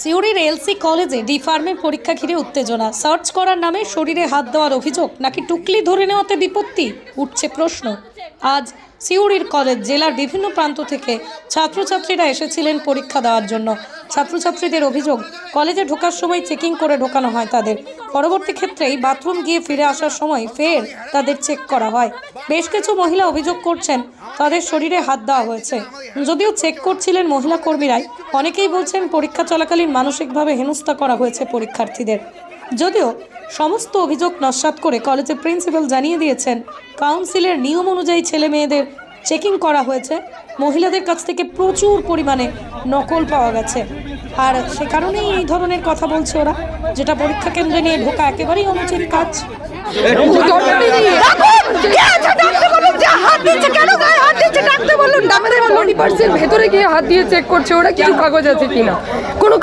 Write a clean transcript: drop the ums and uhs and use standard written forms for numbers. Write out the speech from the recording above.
সিউড়ির LC কলেজে D ফার্মের পরীক্ষা ঘিরে উত্তেজনা। সার্চ করার নামে শরীরে হাত দেওয়ার অভিযোগ নাকি টুকলি ধরে নেওয়াতে বিপত্তি, উঠছে প্রশ্ন। আজ সিউড়ির কলেজ জেলার বিভিন্ন প্রান্ত থেকে ছাত্রছাত্রীরা এসেছিলেন পরীক্ষা দেওয়ার জন্য। ছাত্রছাত্রীদের অভিযোগ, কলেজে ঢোকার সময় চেকিং করে ঢোকানো হয় তাদের। পরবর্তী ক্ষেত্রেই বাথরুম গিয়ে ফিরে আসার সময় ফের তাদের চেক করা হয়। বেশ কিছু মহিলা অভিযোগ করছেন তাদের শরীরে হাত দেওয়া হয়েছে। যদিও চেক করছিলেন মহিলা কর্মীরাই, অনেকেই বলছেন পরীক্ষা চলাকালীন মানসিকভাবে হেনস্থা করা হয়েছে পরীক্ষার্থীদের। যদিও সমস্ত অভিযোগ নস্যাৎ করে কলেজের প্রিন্সিপাল জানিয়ে দিয়েছেন, কাউন্সিলের নিয়ম অনুযায়ী ছেলে মেয়েদের চেকিং করা হয়েছে। মহিলাদের কাছ থেকে প্রচুর পরিমাণে নকল পাওয়া গেছে, আর সে কারণেই এই ধরনের কথা বলছে ওরা, যেটা পরীক্ষা কেন্দ্রে নিয়ে ঢোকা একেবারেই অনুচিত কাজ। ভেতরে গিয়ে হাত দিয়ে চেক করছে ওরা কিছু কাগজ আছে কিনা, কোনো